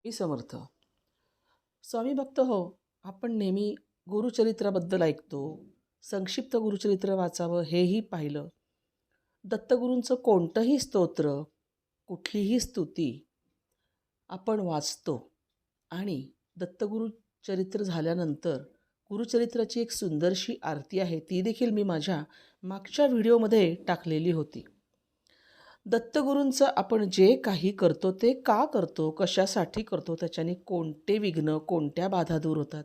मी समर्थ. स्वामी भक्त हो, आपण नेहमी गुरुचरित्राबद्दल ऐकतो. संक्षिप्त गुरुचरित्र वाचावं हेही पाहिलं. दत्तगुरूंचं कोणतंही स्तोत्र, कुठलीही स्तुती आपण वाचतो आणि दत्तगुरू चरित्र झाल्यानंतर गुरुचरित्राची एक सुंदरशी आरती आहे, ती देखील मी माझ्या मागच्या व्हिडिओमध्ये टाकलेली होती. दत्तगुरूंचं आपण जे काही करतो ते का करतो, कशासाठी करतो, त्याच्याने कोणते विघ्न, कोणत्या बाधा दूर होतात,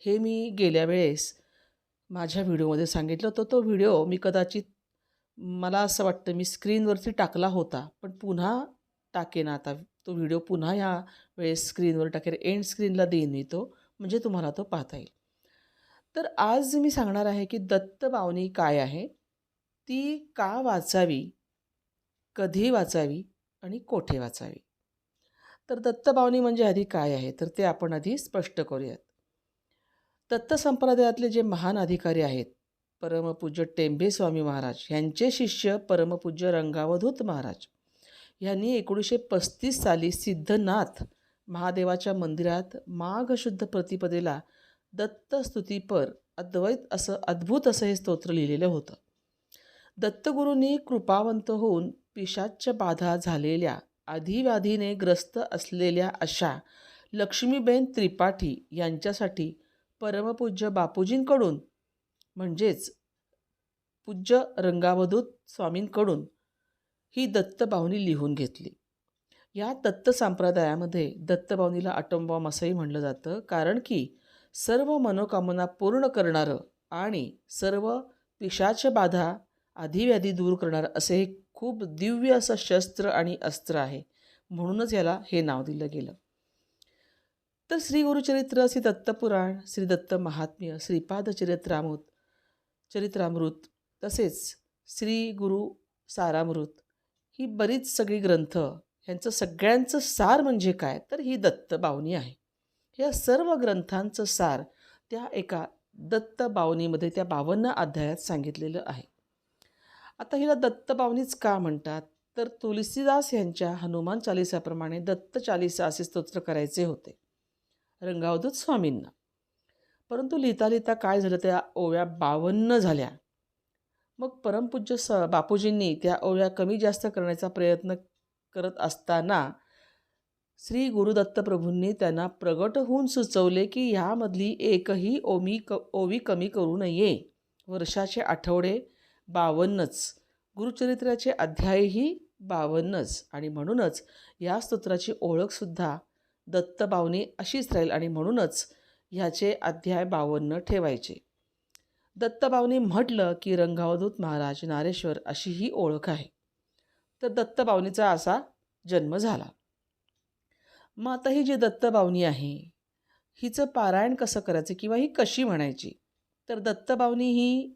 हे मी गेल्या वेळेस माझ्या व्हिडिओमध्ये सांगितलं होतं. तो व्हिडिओ मी कदाचित मला असं वाटतं मी स्क्रीनवरती टाकला होता, पण पुन्हा टाकेन आता. तो व्हिडिओ पुन्हा ह्या वेळेस स्क्रीनवर टाकेल, एंड स्क्रीनला देईन मी तो, म्हणजे तुम्हाला तो पाहता येईल. तर आज मी सांगणार आहे की दत्तबावनी काय आहे, ती का वाचावी, कधी वाचावी आणि कोठे वाचावी. तर दत्तबावनी म्हणजे आधी काय आहे, तर ते आपण आधी स्पष्ट करूयात. दत्त संप्रदायातले जे महान अधिकारी आहेत, परमपूज्य टेंबे स्वामी महाराज यांचे शिष्य परमपूज्य रंगावधूत महाराज यांनी 1935 साली सिद्धनाथ महादेवाच्या मंदिरात माघ शुद्ध प्रतिपदेला दत्तस्तुतीपर अद्भुत असं हे स्तोत्र लिहिलेलं होतं. दत्तगुरूंनी कृपावंत होऊन पिशाच्य बाधा झालेल्या, आधिव्याधीने ग्रस्त असलेल्या अशा लक्ष्मीबेन त्रिपाठी यांच्यासाठी परमपूज्य बापूजींकडून, म्हणजेच पूज्य रंगावधूत स्वामींकडून ही दत्तबावनी लिहून घेतली. या दत्त संप्रदायामध्ये दत्तबावनीला अटंबॉम असंही म्हणलं जातं, कारण की सर्व मनोकामना पूर्ण करणारं आणि सर्व पिशाच्य बाधा, आधिव्याधी दूर करणारं असे हे खूप दिव्य असं शस्त्र आणि अस्त्र आहे, म्हणूनच याला हे नाव दिलं गेलं. तर श्री गुरुचरित्र, श्री दत्तपुराण, श्री दत्त महात्म्य, श्रीपाद चरित्रामृत, तसेच श्री गुरु सारामृत, ही बरीच सगळी ग्रंथ, ह्यांचं सगळ्यांचं सार म्हणजे काय, तर ही दत्तबावनी आहे. या सर्व ग्रंथांचं सार त्या एका दत्तबावनीमध्ये, त्या 52 अध्यायात सांगितलेलं आहे. आता हिला दत्तबावनीच का म्हणतात, तर तुलसीदास यांच्या हनुमान चालिसाप्रमाणे दत्त चालिसा असे स्तोत्र करायचे होते रंगावधूत स्वामींना. परंतु लिहिता लिहिता काय झालं, त्या ओव्या 52 झाल्या. मग परमपूज्य बापूजींनी त्या ओव्या कमी जास्त करण्याचा प्रयत्न करत असताना श्री गुरुदत्त प्रभूंनी त्यांना प्रगट होऊन सुचवले की ह्यामधली एकही ओवी कमी करू नये. वर्षाचे आठवडे 52च, गुरुचरित्राचे अध्यायही 52च, आणि म्हणूनच या स्तोत्राची ओळखसुद्धा दत्तबावनी अशीच राहील, आणि म्हणूनच ह्याचे अध्याय 52 ठेवायचे. दत्तबावनी म्हटलं की रंगावधूत महाराज, नारेश्वर अशी ही ओळख आहे. तर दत्तबावनीचा असा जन्म झाला. मग आता ही जी दत्तबावनी आहे, हिचं पारायण कसं करायचं किंवा ही कशी म्हणायची, तर दत्तबावनी ही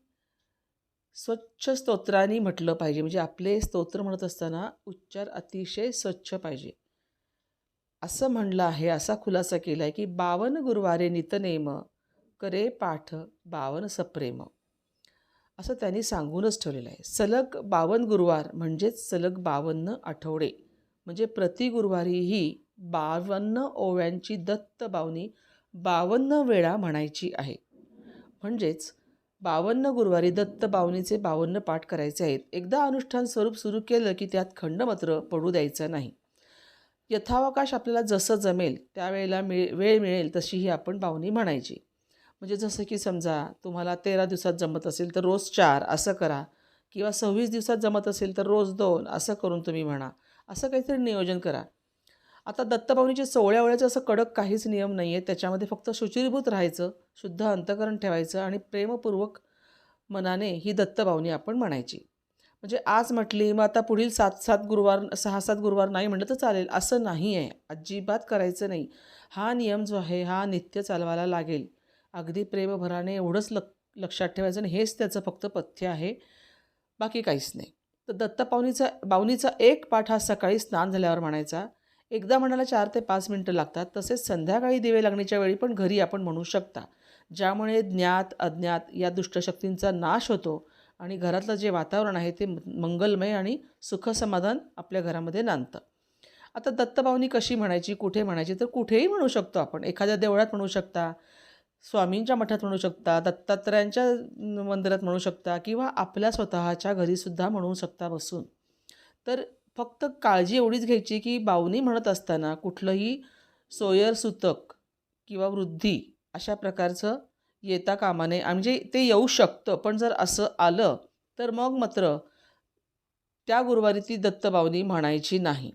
स्वच्छ स्तोत्राने म्हटलं पाहिजे. म्हणजे आपले स्तोत्र म्हणत असताना उच्चार अतिशय स्वच्छ पाहिजे असं म्हणलं आहे. असा खुलासा केला आहे की 52 गुरुवारे नितनेम करे पाठ 52 सप्रेम, असं त्यांनी सांगूनच ठेवलेलं आहे. सलग 52 गुरुवार म्हणजेच सलग 52 आठवडे, म्हणजे प्रति गुरुवारी ही 52 ओव्यांची दत्तबावनी 52 वेळा म्हणायची आहे. म्हणजेच 52 गुरुवारी दत्तबावनीचे 52 पाठ करायचे आहेत. एकदा अनुष्ठान स्वरूप सुरू केलं की त्यात खंड मात्र पडू द्यायचा नाही. यथावकाश आपल्याला जसं जमेल त्यावेळेला वेळ मिळेल तशी ही आपण बावनी म्हणायची. म्हणजे जसं की समजा तुम्हाला 13 दिवसात जमत असेल तर रोज 4 असं करा, किंवा 26 दिवसात जमत असेल तर रोज 2 असं करून तुम्ही म्हणा. असं काहीतरी नियोजन करा. आता दत्तबावनीचे 16 वेळेचं असं कडक काहीच नियम नाही आहे. त्याच्यामध्ये फक्त शुचिर्भूत राहायचं, शुद्ध अंतःकरण ठेवायचं आणि प्रेमपूर्वक मनाने ही दत्तबावनी आपण म्हणायची. म्हणजे आज म्हटली, मग आता पुढील 7 गुरुवार 6-7 गुरुवार नाही म्हटलं तर चालेल असं नाही आहे. अजिबात करायचं नाही. हा नियम जो आहे हा नित्य चालवायला लागेल. अगदी प्रेमभराने एवढंच लक्षात ठेवायचं, आणि हेच त्याचं फक्त पथ्य आहे, बाकी काहीच नाही. तर बावनीचा एक पाठ हा सकाळी स्नान झाल्यावर म्हणायचा. एकदा म्हणायला 4 ते 5 मिनटं लागतात. तसेच संध्याकाळी दिवे लागण्याच्या वेळी पण घरी आपण म्हणू शकता, ज्यामुळे ज्ञात अज्ञात या दुष्टशक्तींचा नाश होतो आणि घरातलं जे वातावरण आहे ते मंगलमय आणि सुखसमाधान आपल्या घरामध्ये नांदतं. आता दत्तभावनी कशी म्हणायची, कुठे म्हणायची, तर कुठेही म्हणू शकतो आपण. एखाद्या देवळात म्हणू शकता, स्वामींच्या मठात म्हणू शकता, दत्तात्रयांच्या मंदिरात म्हणू शकता किंवा आपल्या स्वतःच्या घरीसुद्धा म्हणू शकता बसून. तर फक्त काळजी एवढीच घ्यायची की बावनी म्हणत असताना कुठलंही सोयरसूतक किंवा वृद्धी अशा प्रकारचं येता कामा नये. म्हणजे ते येऊ शकतं, पण जर असं आलं तर मग मात्र त्या गुरुवारी ती दत्तबावनी म्हणायची नाही.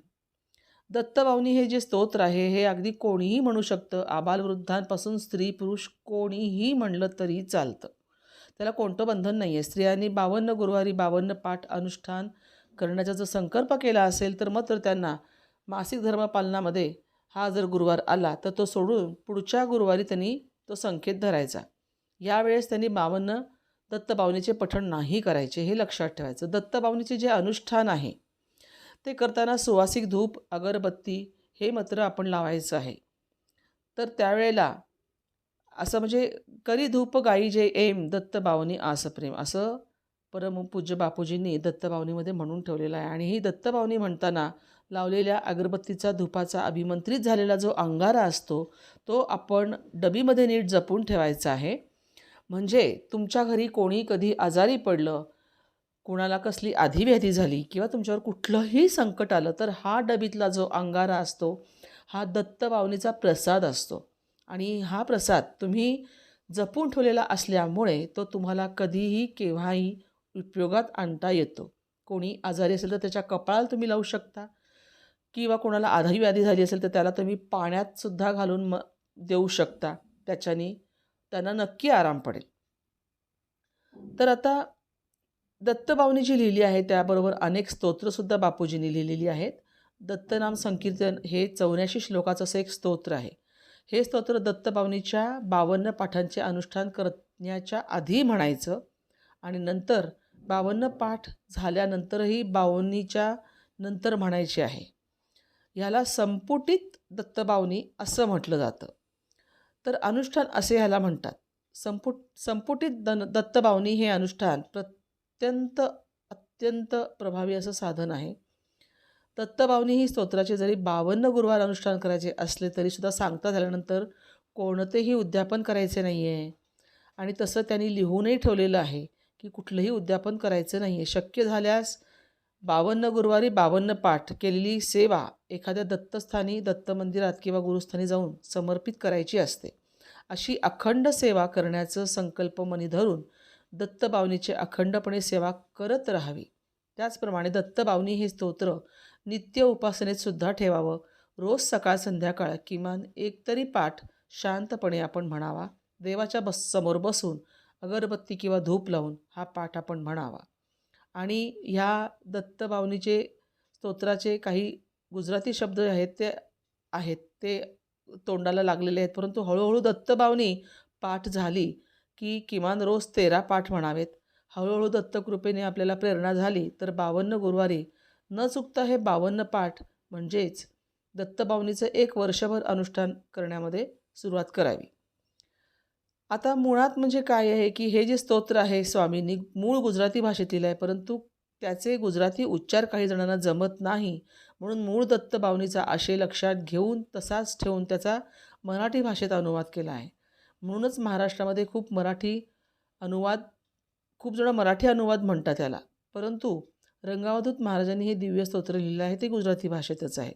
दत्तबावनी हे जे स्तोत्र आहे हे अगदी कोणीही म्हणू शकतं. आबालवृद्धांपासून स्त्री पुरुष कोणीही म्हणलं तरी चालतं. त्याला कोणतं बंधन नाही आहे. स्त्रियांनी 52 गुरुवारी 52 पाठ अनुष्ठान करण्याचा जर संकल्प केला असेल तर मात्र त्यांना मासिक धर्मपालनामध्ये हा जर गुरुवार आला तर तो सोडून पुढच्या गुरुवारी त्यांनी तो संकेत धरायचा. यावेळेस त्यांनी 52 दत्तबावनीचे पठण नाही करायचे, हे लक्षात ठेवायचं. दत्तबावनीचे जे अनुष्ठान आहे ते करताना सुवासिक धूप अगरबत्ती हे मात्र आपण लावायचं आहे. तर त्यावेळेला असं म्हणजे करी धूप गाई जे एम दत्तबावनी आसप्रेम असं परमपूज्य बापूजींनी दत्तबावनीमध्ये म्हणून ठेवलेलं आहे. आणि ही दत्तबावनी म्हणताना लावलेल्या अगरबत्तीचा धुपाचा अभिमंत्रित झालेला जो अंगारा असतो तो आपण डबीमध्ये नीट जपून ठेवायचा आहे. म्हणजे तुमच्या घरी कोणी कधी आजारी पडलं, कोणाला कसली आधीव्याधी झाली किंवा तुमच्यावर कुठलंही संकट आलं तर हा डबीतला जो अंगारा असतो हा दत्तबावनीचा प्रसाद असतो. आणि हा प्रसाद तुम्ही जपून ठेवलेला असल्यामुळे तो तुम्हाला कधीही केव्हाही उपयोगात आणता येतो. कोणी आजारी असेल तर त्याच्या कपाळाला तुम्ही लावू शकता किंवा कोणाला आधीव्याधी झाली असेल तर त्याला तुम्ही पाण्यातसुद्धा घालून देऊ शकता. त्याच्याने त्यांना नक्की आराम पडेल. तर आता दत्तबावनी जी लिहिली आहे त्याबरोबर अनेक स्तोत्रसुद्धा बापूजींनी लिहिलेली आहेत. दत्तनाम संकीर्तन हे 84 श्लोकाचं असं एक स्तोत्र आहे. हे स्तोत्र दत्तबावनीच्या 52 पाठांचे अनुष्ठान करण्याच्या आधी म्हणायचं आणि नंतर 52 पाठ झाल्यानंतरही बावनीच्या नंतर म्हणायचे आहे. ह्याला संपुटित दत्तबावनी असं म्हटलं जातं. तर अनुष्ठान असे ह्याला म्हणतात. संपुटित दत्तबावनी हे अनुष्ठान अत्यंत प्रभावी असं साधन आहे. दत्तबावनी ही स्तोत्राचे जरी 52 गुरुवार अनुष्ठान करायचे असले तरीसुद्धा सांगता झाल्यानंतर कोणतेही उद्यापन करायचे नाही आहे. आणि तसं त्यांनी लिहूनही ठेवलेलं आहे की कुठलंही उद्यापन करायचं नाही आहे. शक्य झाल्यास 52 गुरुवारी 52 पाठ केलेली सेवा एखाद्या दत्तस्थानी, दत्त मंदिरात किंवा गुरुस्थानी जाऊन समर्पित करायची असते. अशी अखंड सेवा करण्याचं संकल्प मनी धरून दत्तबावनीची अखंडपणे सेवा करत राहावी. त्याचप्रमाणे दत्तबावनी हे स्तोत्र नित्य उपासनेतसुद्धा ठेवावं. रोज सकाळ संध्याकाळ किमान एक तरी पाठ शांतपणे आपण म्हणावा. देवाच्या समोर बसून अगरबत्ती किंवा धूप लावून हा पाठ आपण म्हणावा. आणि ह्या दत्तबावनीचे स्तोत्राचे काही गुजराती शब्द आहेत ते तोंडाला लागलेले आहेत. परंतु हळूहळू दत्तबावनी पाठ झाली की किमान रोज 13 पाठ म्हणावेत. हळूहळू दत्तकृपेने आपल्याला प्रेरणा झाली तर 52 गुरुवारी न चुकता हे 52 पाठ म्हणजेच दत्तबावनीचं एक वर्षभर अनुष्ठान करण्यामध्ये सुरुवात करावी. आता मुळात म्हणजे काय आहे की हे जे स्तोत्र आहे स्वामींनी मूळ गुजराती भाषेतील आहे, परंतु त्याचे गुजराती उच्चार काही जणांना जमत नाही. म्हणून मूळ दत्तबावनीचा आशय लक्षात घेऊन तसाच ठेवून त्याचा मराठी भाषेत अनुवाद केला आहे. म्हणूनच महाराष्ट्रामध्ये खूप जण मराठी अनुवाद म्हणतात त्याला. परंतु रंगावधूत महाराजांनी हे दिव्य स्तोत्र लिहिलं आहे ते गुजराती भाषेतच आहे.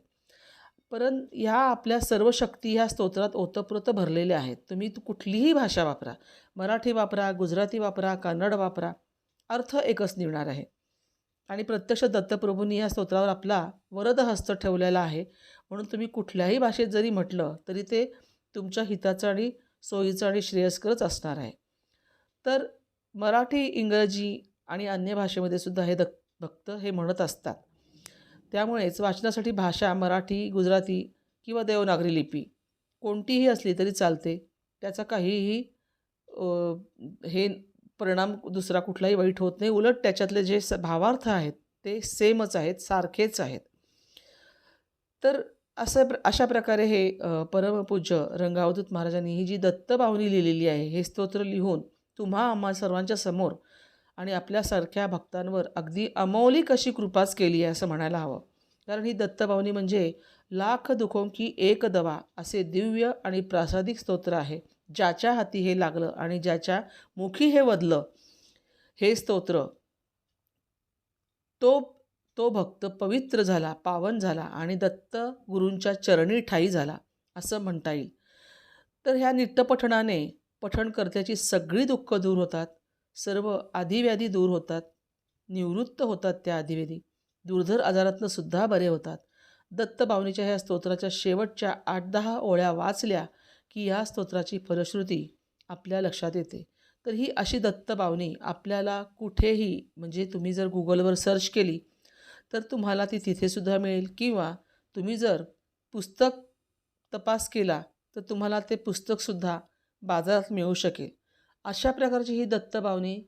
परंतु ह्या आपल्या सर्व शक्ती ह्या स्तोत्रात ओतप्रोत भरलेल्या आहेत. तुम्ही कुठलीही भाषा वापरा, मराठी वापरा, गुजराती वापरा, कन्नड वापरा, अर्थ एकच निघणार आहे. आणि प्रत्यक्ष दत्तप्रभूंनी या स्तोत्रावर आपला वरदहस्त ठेवलेला आहे. म्हणून तुम्ही कुठल्याही भाषेत जरी म्हटलं तरी ते तुमच्या हिताचं आणि सोयीचं आणि श्रेयस्करच असणार आहे. तर मराठी, इंग्रजी आणि अन्य भाषेमध्ये सुद्धा हे भक्त हे म्हणत असतात. त्यामुळेच वाचनासाठी भाषा मराठी, गुजराती किंवा देवनागरी लिपी कोणतीही असली तरी चालते. त्याचा काहीही हे परिणाम दुसरा कुठलाही वाईट होत नाही. उलट त्याच्यातले जे भावार्थ आहेत ते सेमच आहेत, सारखेच आहेत. तर अशा प्रकारे हे परमपूज्य रंगावधूत महाराजांनी ही जी दत्तबावनी लिहिलेली आहे हे स्तोत्र लिहून तुम्हा आम्हा सर्वांच्या समोर आणि आपल्यासारख्या भक्तांवर अगदी अमौलिक अशी कृपाच केली आहे असं म्हणायला हवं. कारण ही दत्तभावनी म्हणजे लाख दुखों की एक दवा असे दिव्य आणि प्रासादिक स्तोत्र आहे. ज्याच्या हाती हे लागलं आणि ज्याच्या मुखी हे वदलं हे स्तोत्र, तो तो भक्त पवित्र झाला, पावन झाला आणि दत्त गुरूंच्या चरणी ठायी झाला असं म्हणता येईल. तर ह्या नित्यपठणाने पठणकर्त्याची सगळी दुःख दूर होतात, सर्व आधिव्याधी दूर होतात, निवृत्त होतात त्या आधिव्याधी, दुर्धर आजारातनं सुद्धा बरे होतात. दत्तभावनीच्या ह्या स्तोत्राच्या शेवटच्या 8-10 ओळ्या वाचल्या की या स्तोत्राची फलश्रुती आपल्या लक्षात येते. तर ही अशी दत्तभावनी आपल्याला कुठेही, म्हणजे तुम्ही जर गुगलवर सर्च केली तर तुम्हाला ती तिथेसुद्धा मिळेल, किंवा तुम्ही जर पुस्तक तपास केला तर तुम्हाला ते पुस्तकसुद्धा बाजारात मिळू शकेल. अशा प्रकारची ही दत्तभावनी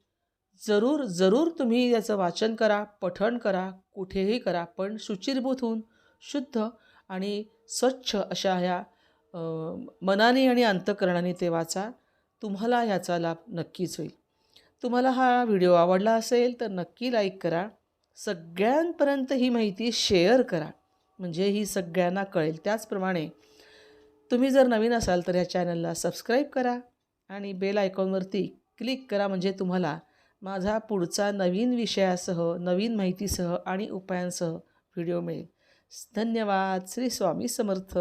जरूर जरूर तुम्ही याचं वाचन करा, पठण करा, कुठेही करा, पण शुचिर्भूत होऊन शुद्ध आणि स्वच्छ अशा ह्या मनाने आणि अंतःकरणाने ते वाचा. तुम्हाला ह्याचा लाभ नक्कीच होईल. तुम्हाला हा व्हिडिओ आवडला असेल तर नक्की लाईक करा. सगळ्यांपर्यंत ही माहिती शेअर करा, म्हणजे ही सगळ्यांना कळेल. त्याचप्रमाणे तुम्ही जर नवीन असाल तर या चॅनलला सबस्क्राईब करा आणि बेल आयकॉनवरती क्लिक करा, म्हणजे तुम्हाला माझा पुढचा नवीन विषयासह, नवीन माहितीसह आणि उपायांसह व्हिडिओ मिळेल. धन्यवाद. श्री स्वामी समर्थ.